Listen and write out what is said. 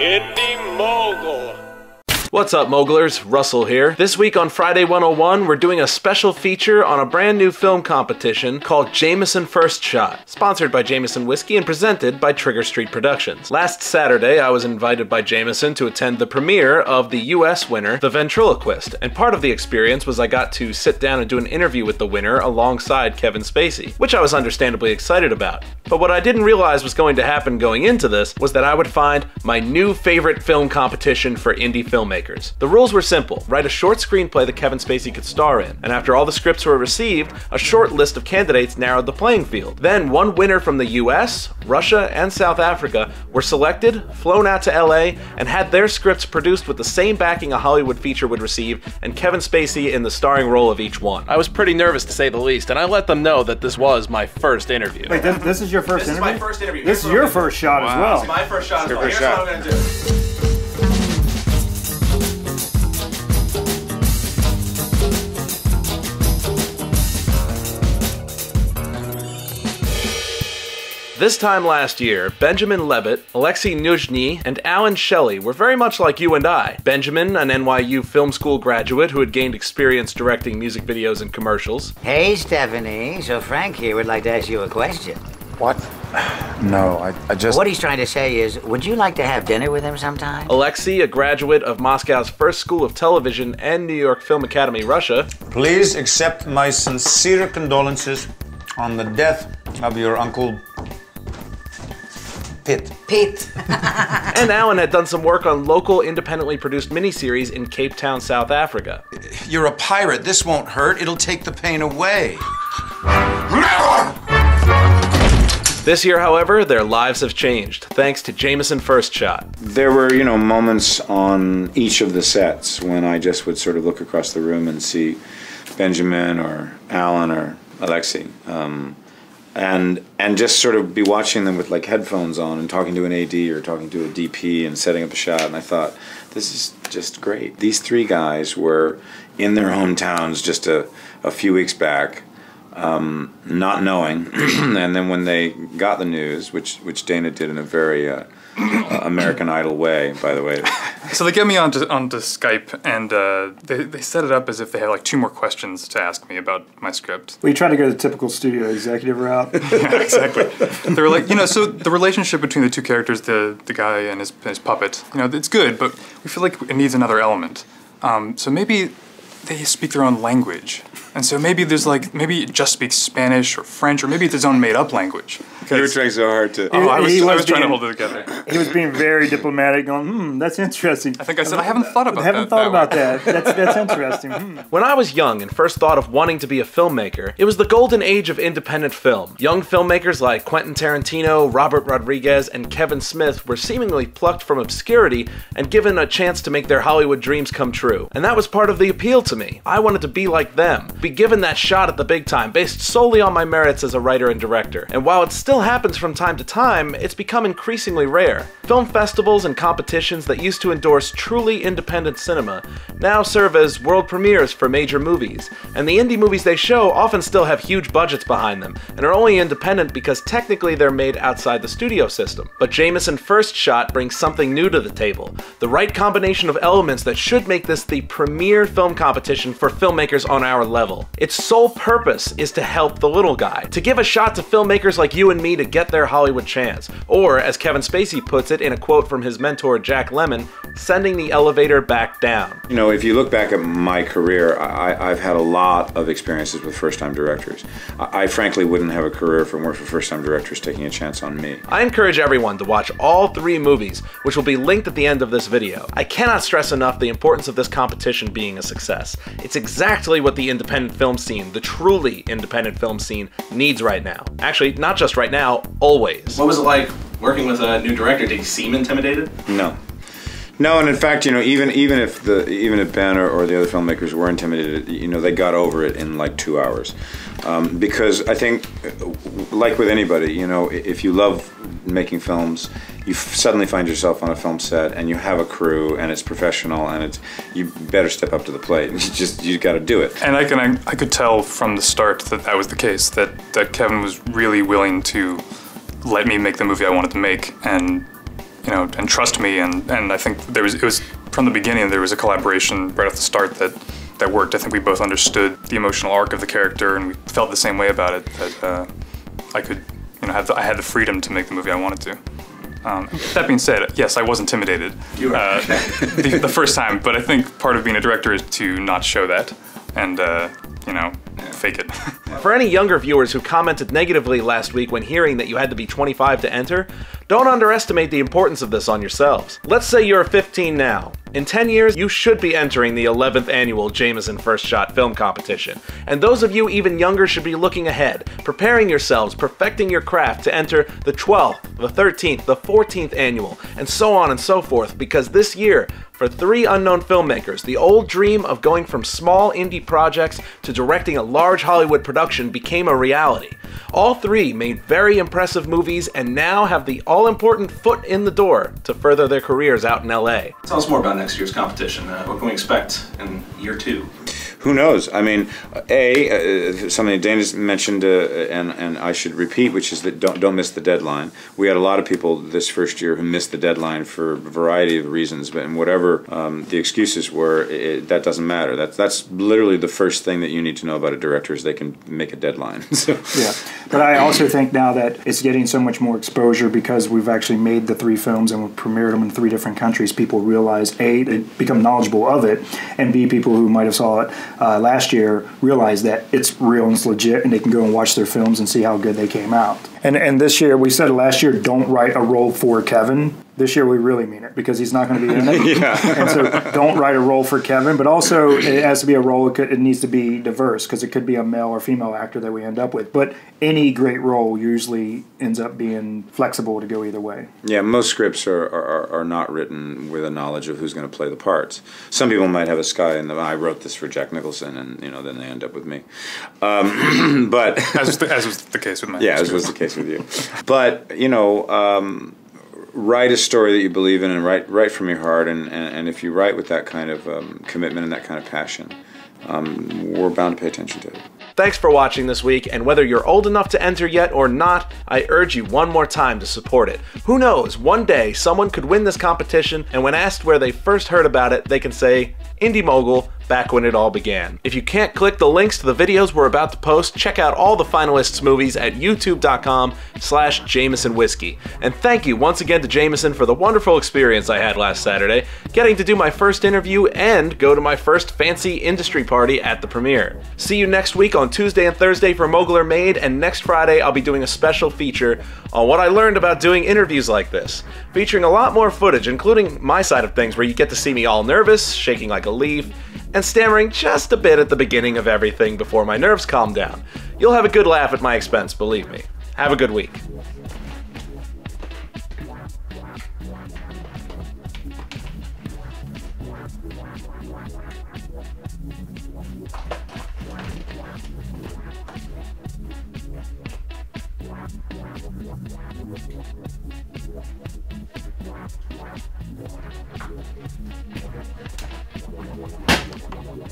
Indy Mogul. What's up, Mogulers? Russell here. This week on Friday 101, we're doing a special feature on a brand new film competition called Jameson First Shot, sponsored by Jameson Whiskey and presented by Trigger Street Productions. Last Saturday, I was invited by Jameson to attend the premiere of the US winner, The Ventriloquist, and part of the experience was I got to sit down and do an interview with the winner alongside Kevin Spacey, which I was understandably excited about. But what I didn't realize was going to happen going into this was that I would find my new favorite film competition for indie filmmakers. The rules were simple. Write a short screenplay that Kevin Spacey could star in, and after all the scripts were received, a short list of candidates narrowed the playing field. Then one winner from the US, Russia, and South Africa were selected, flown out to LA, and had their scripts produced with the same backing a Hollywood feature would receive, and Kevin Spacey in the starring role of each one. I was pretty nervous to say the least, and I let them know that this was my first interview. Wait, this is your first interview? This is my first interview. This is your first shot as well. This is my first shot as well. Here's what I'm gonna do. This time last year, Benjamin Leavitt, Alexei Nuzhny, and Alan Shelley were very much like you and I. Benjamin, an NYU film school graduate who had gained experience directing music videos and commercials. Hey, Stephanie. So Frank here would like to ask you a question. What? No, I just... What he's trying to say is, would you like to have dinner with him sometime? Alexei, a graduate of Moscow's First School of Television and New York Film Academy, Russia. Please accept my sincere condolences on the death of your uncle... Pete. And Alan had done some work on local, independently produced miniseries in Cape Town, South Africa. You're a pirate. This won't hurt. It'll take the pain away. This year, however, their lives have changed, thanks to Jameson First Shot. There were, moments on each of the sets when I just would sort of look across the room and see Benjamin or Alan or Alexei. And just sort of be watching them with like headphones on and talking to an AD or talking to a DP and setting up a shot, and I thought, this is just great. These three guys were in their hometowns just a few weeks back, not knowing, and then when they got the news, which Dana did in a very American Idol way, by the way. So they get me onto Skype, and they set it up as if they had like 2 more questions to ask me about my script. Well, you try to go the typical studio executive route. Yeah, exactly. They were like, so the relationship between the 2 characters, the guy and his puppet, it's good, but we feel like it needs another element. So maybe they speak their own language. And so maybe maybe it just speaks Spanish or French, or maybe it's its own made-up language. You were trying so hard to... I was trying to hold it together. He was being very diplomatic, going, that's interesting. I think I said, I haven't thought about that. I haven't thought about that. That's interesting. When I was young and first thought of wanting to be a filmmaker, it was the golden age of independent film. Young filmmakers like Quentin Tarantino, Robert Rodriguez, and Kevin Smith were seemingly plucked from obscurity and given a chance to make their Hollywood dreams come true. And that was part of the appeal to me. I wanted to be like them, be given that shot at the big time, based solely on my merits as a writer and director. And while it still happens from time to time, it's become increasingly rare. Film festivals and competitions that used to endorse truly independent cinema now serve as world premieres for major movies, and the indie movies they show often still have huge budgets behind them, and are only independent because technically they're made outside the studio system. But Jameson First Shot brings something new to the table, the right combination of elements that should make this the premier film competition for filmmakers on our level. Its sole purpose is to help the little guy, to give a shot to filmmakers like you and me to get their Hollywood chance, or as Kevin Spacey puts it in a quote from his mentor Jack Lemmon, sending the elevator back down. If you look back at my career, I've had a lot of experiences with first-time directors. I frankly wouldn't have a career if it weren't for first-time directors taking a chance on me. I encourage everyone to watch all 3 movies, which will be linked at the end of this video. I cannot stress enough the importance of this competition being a success. It's exactly what the independent film scene, the truly independent film scene, needs right now. Actually, not just right now, always. What was it like working with a new director? Did he seem intimidated? No, and in fact, even if Ben or the other filmmakers were intimidated, they got over it in like 2 hours, because I think, like with anybody, if you love making films, you suddenly find yourself on a film set and you have a crew and it's professional and you better step up to the plate. You got to do it. And I could tell from the start that was the case. That Kevin was really willing to let me make the movie I wanted to make, and you know, and trust me. And I think it was from the beginning, there was a collaboration right off the start that worked. I think we both understood the emotional arc of the character, and we felt the same way about it, that I could, you know, I had the freedom to make the movie I wanted to. That being said, yes, I was intimidated the first time, but I think part of being a director is to not show that and, you know, fake it. For any younger viewers who commented negatively last week when hearing that you had to be 25 to enter, don't underestimate the importance of this on yourselves. Let's say you're 15 now. In 10 years, you should be entering the 11th annual Jameson First Shot Film Competition. And those of you even younger should be looking ahead, preparing yourselves, perfecting your craft to enter the 12th, the 13th, the 14th annual, and so on and so forth, because this year, for 3 unknown filmmakers, the old dream of going from small indie projects to directing a large Hollywood production became a reality. All 3 made very impressive movies and now have the all-important foot in the door to further their careers out in LA. Tell us more about next year's competition. What can we expect in year 2? Who knows? I mean, something Dana mentioned, and I should repeat, which is that don't miss the deadline. We had a lot of people this first year who missed the deadline for a variety of reasons, but and whatever the excuses were, that doesn't matter. That's literally the first thing that you need to know about a director is they can make a deadline. So. Yeah, but I also think now that it's getting so much more exposure because we've actually made the 3 films and we've premiered them in 3 different countries, people realize, A, they become knowledgeable of it, and B, people who might have saw it last year realize that it's real and it's legit, and they can go and watch their films and see how good they came out. And this year, we said last year, don't write a role for Kevin. This year, we really mean it because he's not going to be in it. Yeah. And so don't write a role for Kevin, but also it has to be a role, it needs to be diverse because it could be a male or female actor that we end up with. But any great role usually ends up being flexible to go either way. Yeah, most scripts are not written with a knowledge of who's going to play the parts. Some people might have a sky and I wrote this for Jack Nicholson, and then they end up with me. But as was the case with my as was the case with you. But write a story that you believe in and write from your heart, and if you write with that kind of commitment and that kind of passion, we're bound to pay attention to it. Thanks for watching this week, and whether you're old enough to enter yet or not, I urge you one more time to support it. Who knows, one day someone could win this competition, and when asked where they first heard about it, they can say, Indy Mogul, back when it all began. If you can't click the links to the videos we're about to post, check out all the finalists' movies at youtube.com/JamesonWhiskey. And thank you once again to Jameson for the wonderful experience I had last Saturday, getting to do my first interview and go to my first fancy industry party at the premiere. See you next week on Tuesday and Thursday for Mogul or Made, and next Friday I'll be doing a special feature on what I learned about doing interviews like this, featuring a lot more footage, including my side of things where you get to see me all nervous, shaking like a leaf, and stammering just a bit at the beginning of everything before my nerves calm down. You'll have a good laugh at my expense, believe me. Have a good week.